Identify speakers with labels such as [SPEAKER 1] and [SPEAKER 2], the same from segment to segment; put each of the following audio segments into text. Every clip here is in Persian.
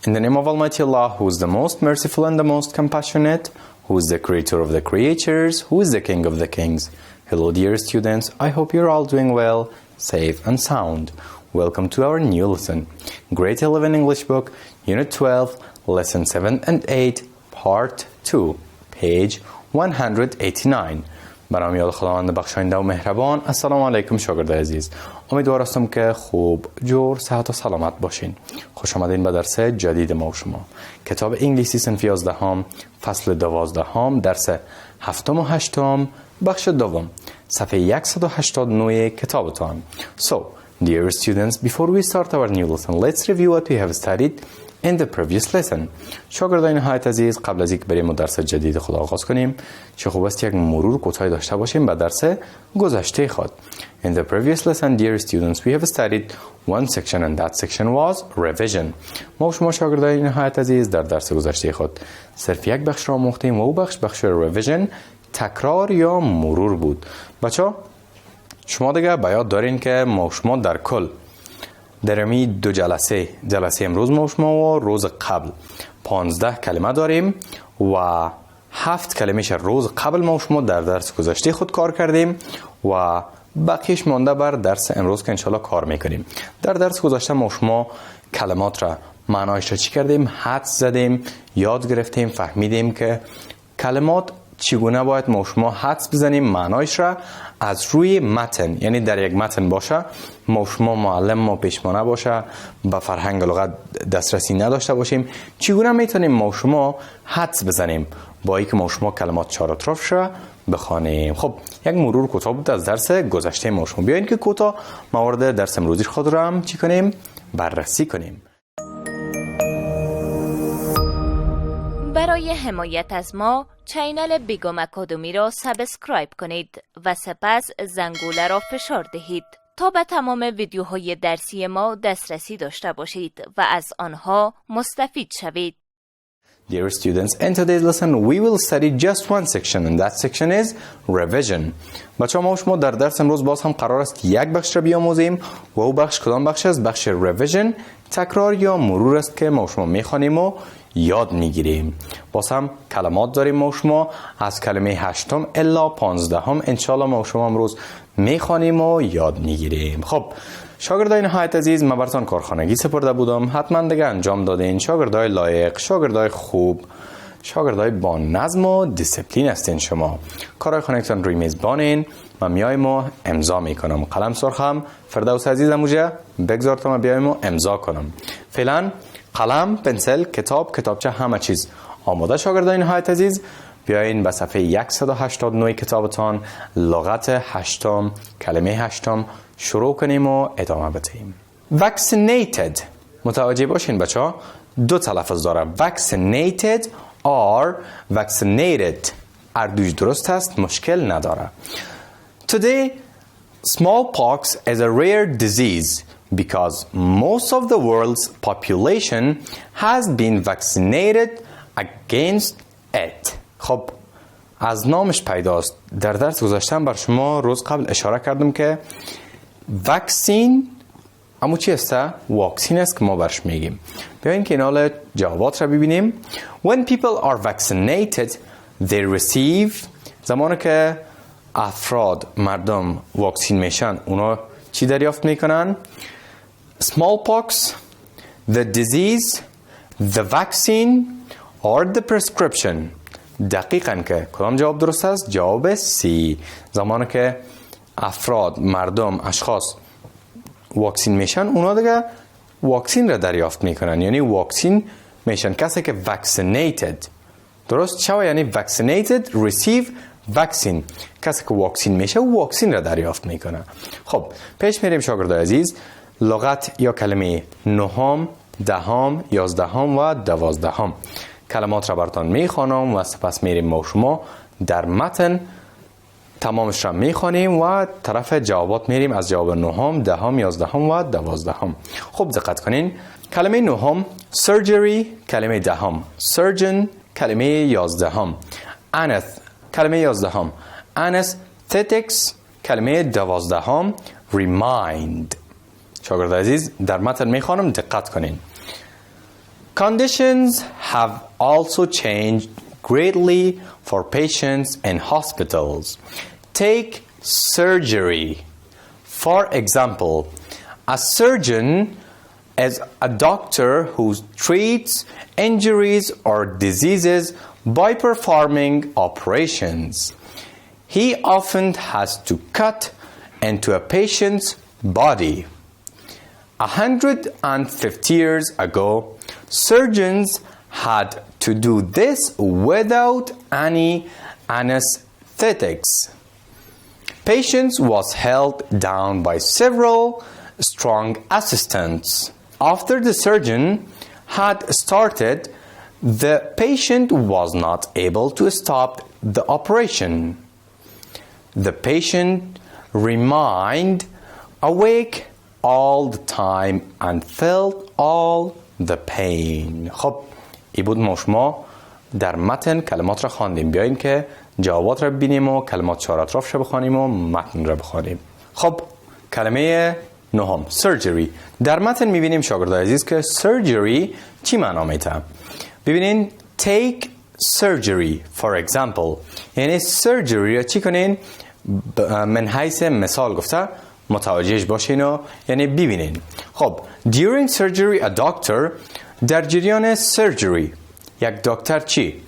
[SPEAKER 1] In the name of Almighty Allah, who is the most merciful and the most compassionate, who is the creator of the creators, who is the king of the kings. Hello dear students, I hope you're all doing well, safe and sound. Welcome to our new lesson. Grade 11 English book, Unit 12, Lesson 7 and 8, Part 2, page 189. برام یاد خداوند بخشاینده و مهربان. السلام علیکم شاگردای عزیز. امیدوارم که خوب، جور، صحت و سلامت باشین. خوش آمدین به درس جدید ما و شما. کتاب انگلیسی صنف 11 فصل 12 درس 7 و 8 بخش دوم صفحه 189 کتابتان. So, dear students, before we start our new lesson, let's review what we have studied in the previous lesson. شاگردان نهایت عزیز، قبل از اینکه بریم درس جدید خود آغاز کنیم، چه خوب است یک مرور کوتاهی داشته باشیم به درس گذشته خود. In the previous lesson, dear students, we have studied one section and that section was revision. ما و شما شاگردان نهایت عزیز در درس گذشته خود صرف یک بخش را آموختیم و بخش revision تکرار یا مرور بود. بچه‌ها شما دیگه به یاد دارین که ما و شما در کل در امی دو جلسه امروز ما و شما و روز قبل 15 کلمه داریم و 7 کلمهش روز قبل ما و شما در درس گذشته خود کار کردیم و بقیش مانده بر درس امروز که انشالله کار میکنیم. در درس گذشته ما و شما کلمات را معنایش را چی کردیم؟ حدس زدیم، یاد گرفتیم، فهمیدیم که کلمات چگونه باید ما و شما حدس بزنیم معنایش را از روی متن، یعنی در یک متن باشه، ما و شما معلم ما پیشمانه باشه، به فرهنگ لغت دسترسی نداشته باشیم، چگونه میتونیم ما و شما حدس بزنیم با اینکه ما و شما کلمات چهار اطرافش را بخوانیم. خب یک مرور کوتاه بود از درس گذشته ما و شما. بیاین که کوتاه موارد درس امروزی خود را هم چی کنیم؟ بررسی کنیم.
[SPEAKER 2] برای حمایت از ما چینل بیگم اکادمی را سابسکرایب کنید و سپس زنگوله را فشار دهید تا به تمام ویدیوهای درسی ما دسترسی داشته باشید و از آنها مستفید شوید.
[SPEAKER 1] Dear students, in today's lesson we will study just one section and that section is revision. بچه ما و شما در درس امروز باز هم قرار است یک بخش را بیاموزیم و او بخش کدام بخش است؟ بخش revision، تکرار یا مرور است که ما و شما میخوانیم و یاد میگیریم. باز هم کلمات داریم ما و شما از کلمه 8 الا 15 انشالله ما و شما امروز میخوانیم و یاد میگیریم. خب شاگردای نهایت عزیز، من براتون کارخانگی سپرده بودم، حتما دیگه انجام دادین. شاگردای لایق، شاگردای خوب، شاگردای با نظم و دیسپلین هستین. شما کارهای خانگیتون روی میز بانین، من میایم و امضا میکنم. قلم سرخم فردوس عزیزم موجه بگذار تا من بیایم و امضا کنم. فعلا قلم، پنسل، کتابچه همه چیز آماده. شاگردای نهایت عزیز بیاین به صفحه 189 کتابتان لغت 8 کلمه 8 شروع کنیم و ادامه بدهیم. Vaccinated، متوجه باشین بچه دو تلفظ داره، vaccinated or vaccinated، اردوش درست است، مشکل نداره. Today smallpox is a rare disease because most of the world's population has been vaccinated against it. خب از نامش پیداست. در درس گذاشتم بر شما روز قبل اشاره کردم که واکسین اما چی است؟ واکسین است که ما برش میگیم. بیاین که اینال جوابات را ببینیم. When people are vaccinated they receive، زمانی که افراد مردم واکسین میشن اونا چی دریافت میکنن؟ smallpox، the disease، the vaccine or the prescription. دقیقاً که کدام جواب درست است؟ جواب C. زمانی که افراد، مردم، اشخاص واکسین میشن اونا دیگه واکسین را دریافت میکنن، یعنی واکسین میشن. کسی که vaccinated درست شوه یعنی vaccinated receive vaccine، کسی که واکسین میشه واکسین را دریافت میکنه. خب پیش میریم شاگردای عزیز. لغت یا کلمه 9 10 11 و 12 کلمات را براتون میخوانم و سپس میریم ما و شما در متن تمامش را میخوانیم و طرف جوابات میریم از جواب 9 10 11 و 12. خب دقت کنین. کلمه 9 surgery، کلمه 10 surgeon، کلمه 11 anath، کلمه 11 anesthetics، کلمه 12 remind. شاگرد عزیز در متن میخوانم دقت کنین. Conditions have also changed greatly for patients in hospitals. Take surgery. For example, a surgeon is a doctor who treats injuries or diseases by performing operations. He often has to cut into a patient's body. 150 years ago, surgeons had to do this without any anesthetics. Patients was held down by several strong assistants. After the surgeon had started, the patient was not able to stop the operation. The patient remained awake all the time and felt all the pain. خب ای بود ما شما در متن کلمات را خواندیم. بیاییم که جوابات را ببینیم و کلمات چهار اطراف را بخوانیم و متن را بخوانیم. خب کلمه نهم surgery. در متن میبینیم شاگردای عزیز که surgery چی معنا میده؟ ببینین take surgery for example. یعنی surgery را چی کنین؟ من حیث مثال گفته متوجهش باشین و یعنی ببینین. خب during surgery a doctor در جریان surgery یک دکتر چی؟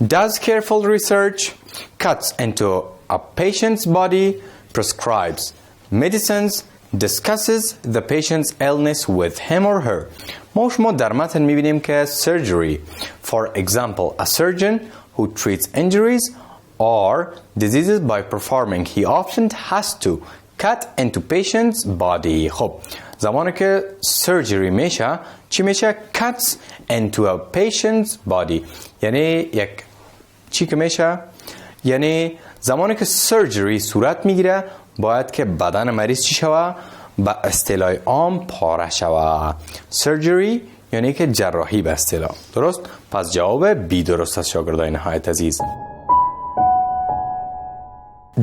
[SPEAKER 1] does careful research, cuts into a patient's body, prescribes medicines, discusses the patient's illness with him or her. ما شما در متن میبینیم که surgery. For example, a surgeon who treats injuries or diseases by performing. He often has to cut into patient's body. خب زمانی که surgery میشه چی میشه؟ cuts into a patient's body. یعنی یک چی که میشه؟ یعنی زمانی که surgery صورت میگیره باید که بدن مریض چی شوه؟ به اصطلاح عام پاره شوه. surgery یعنی که جراحی به اصطلاح. درست؟ پس جواب بی درست است شاگردای نهایت عزیز.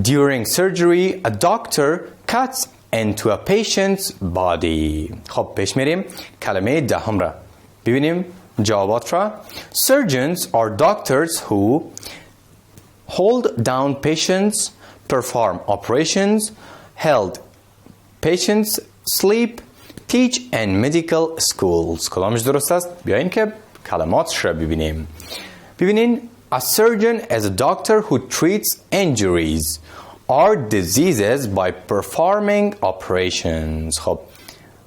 [SPEAKER 1] During surgery, a doctor cuts into a patient's body. خب پیش میریم کلمه دهم را ببینیم جوابات را. Surgeons are doctors who hold down patients, perform operations, held patients, sleep, teach in medical schools. کدامش درست است؟ بیاییم که کلماتش را ببینیم. ببینین a surgeon is a doctor who treats injuries or diseases by performing operations. خب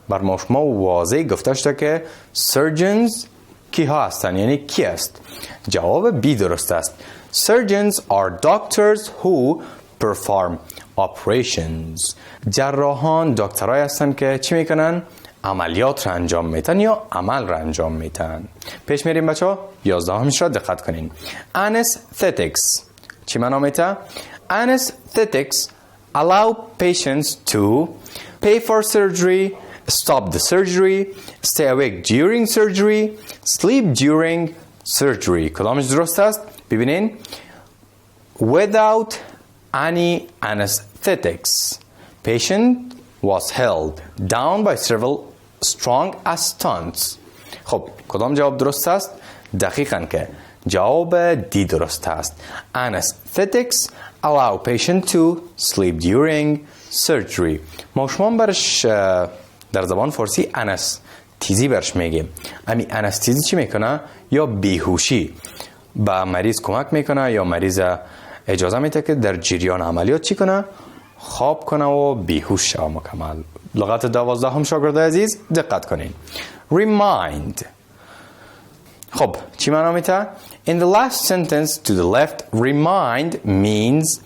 [SPEAKER 1] بر ما شما واضح گفته شده که surgeons کی ها هستن؟ یعنی کی است؟ جواب بی درست است. Surgeons are doctors who perform operations. جراحان دکترای هستن که چی میکنن؟ عملیات را انجام میتن یا عمل را انجام میتن. پیش میریم بچه ها 11 را دقت کنین. Anesthetics چی معنا میته؟ Anesthetics allow patients to pay for surgery, stop the surgery, stay awake during surgery, sleep during surgery. کدامش درست است؟ ببینین without any anesthetics patient was held down by several strong assistants. خب کدام جواب درست است؟ دقیقاً که جواب دی درست است. Anesthetics allow patient to sleep during surgery. ما شما برش در زبان فارسی انستیزی برش میگیم. امی انستیزی چی میکنه؟ یا بیهوشی به مریض کمک میکنه یا مریض اجازه میده که در جریان عملیات چی کنه؟ خواب کنه و بیهوش شوه مکمل. لغت 12 شاگردای عزیز دقت کنین. Remind. خب چی معنا میته؟ In the last sentence to the left, remind means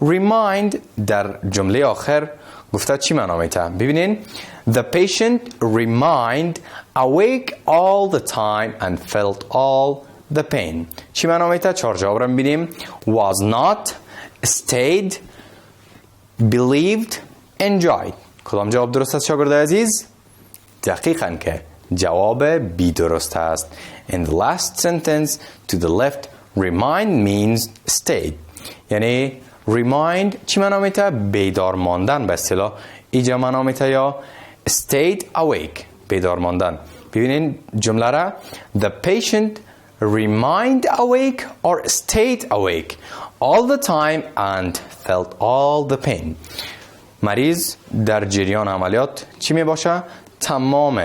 [SPEAKER 1] remind در جمله آخر گفته چی معنا میته؟ ببینین the patient remained awake all the time and felt all the pain. چی معنا میته؟ چهار جواب را ببینیم. was not, stayed, believed, enjoyed. کدام جواب درست است شاگردای عزیز؟ دقیقاً که جواب بی درست است. In the last sentence to the left, remind means stayed. یعنی remind چی معنا میته؟ بیدار ماندن به اصطلاح. اینجا معنا میته یا stayed awake بیدار ماندن. ببینین جمله را The patient remained awake or stayed awake all the time and felt all the pain. مریض در جریان عملیات چی می باشه؟ تمام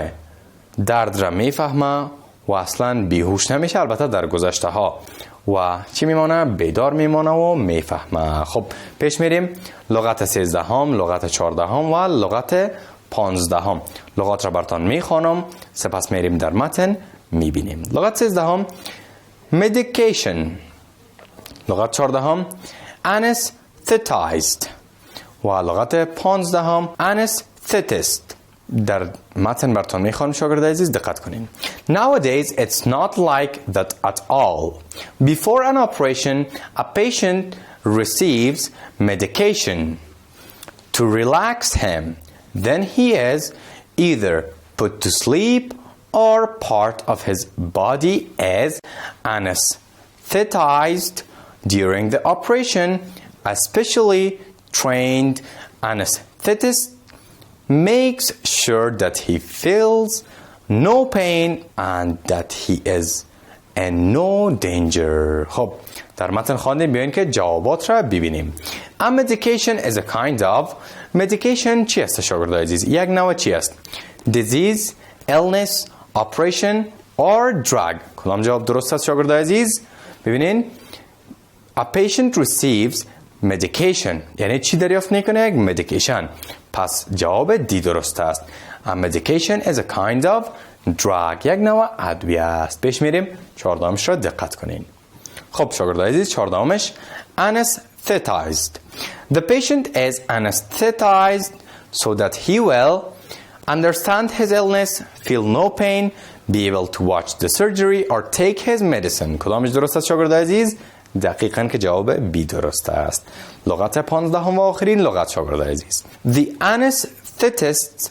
[SPEAKER 1] درد را می فهمه و اصلا بیهوش نمیشه. البته در گذشته ها و چی میمانه؟ بیدار میمانه و میفهمه. خب پیش میریم لغت 13 لغت 14 و لغت 15. لغات را براتون میخوانم سپس میریم در متن میبینیم. لغت 13 medication، لغت 14 anesthetized و لغت 15 anesthetist. در متن براتون میخوانم شاگرد عزیز دقت کنین. Nowadays it's not like that at all. Before an operation a patient receives medication to relax him. Then he is either put to sleep or part of his body is anesthetized during the operation. A specially trained anesthetist makes sure that he feels no pain and that he is in no danger. خب در متن خواندیم بیاین که جوابات را ببینیم. A medication is a kind of. medication چی است شاگرد عزیز؟ یک نوع چی است؟ disease, illness, operation or drug. کدام جواب درست است شاگرد عزیز؟ ببینین a patient receives medication یعنی چی دریافت میکنه؟ یک medication. پس جواب دی درست است. A medication is a kind of drug. یک نوع ادویه است. پیش میریم 14 را دقت کنین. خب شاگرد عزیز 14 anesthetized. The patient is anesthetized so that he will understand his illness, feel no pain, be able to watch the surgery or take his medicine. کدامش درست است شاگرد عزیز؟ دقیقاً که جواب بی درست است. لغت 15 و آخرین لغت شاگرد عزیز. The anesthetist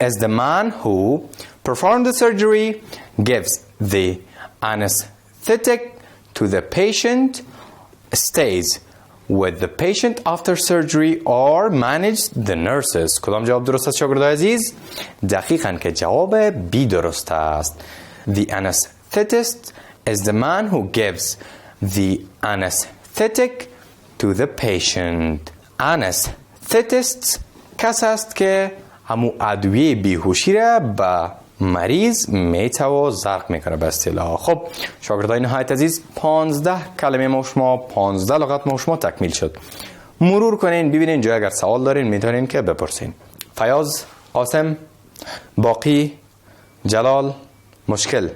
[SPEAKER 1] is the man who performed the surgery, gives the anesthetic to the patient, stays with the patient after surgery or manage the nurses. کدام جواب درست است شاگرد عزیز؟ دقیقاً که جواب بی درست است. The anesthetist is the man who gives the anesthetic to the patient. Anesthetist کس است که همو ادویه بیهوشی را به مریض میته و زرق میکنه به اصطلاح. خب شاگردای نهایت عزیز 15 کلمه ما شما 15 لغت ما شما تکمیل شد. مرور کنین ببینین جای اگر سوال دارین میتونین که بپرسین. فیاض، قاسم، باقی، جلال، مشکل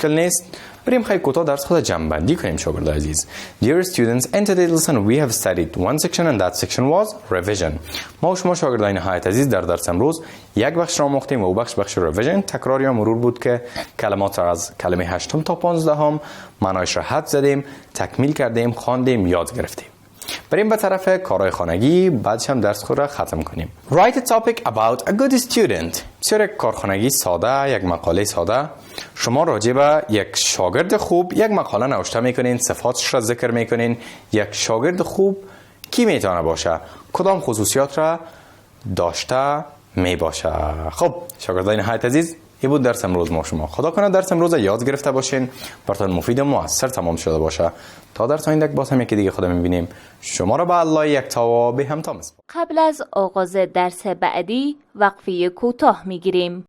[SPEAKER 1] نیست؟ بریم خیلی کوتاه درس خود جمع کنیم شاگرد عزیز. Dear students, in today's lesson we have studied one section and that section was revision. ما و شما شاگردای نهایت عزیز در درس امروز یک بخش را آموختیم و او بخش revision تکرار یا مرور بود که کلمات را از کلمه 8 تا 15 معنایش را حد زدیم، تکمیل کردیم، خواندیم، یاد گرفتیم. بریم به طرف کارهای خانگی، بعدش هم درس خود را ختم کنیم. Write a topic about a good student. بسیار کارخانگی ساده، یک مقاله ساده. شما راجع به یک شاگرد خوب یک مقاله نوشته میکنین، صفاتش را ذکر میکنین. یک شاگرد خوب کی میتونه باشه؟ کدام خصوصیات را داشته می باشه؟ خب شاگردان نهایت عزیز این بود درس امروز ما شما. خدا کنه درس امروز یاد گرفته باشین، براتون مفید و موثر تمام شده باشه. تا درس آینده باز هم یکی دیگه خدا میبینیم. شما را به الله یکتا و به همتا.
[SPEAKER 2] قبل از آغاز درس بعدی وقفه کوتاه میگیریم.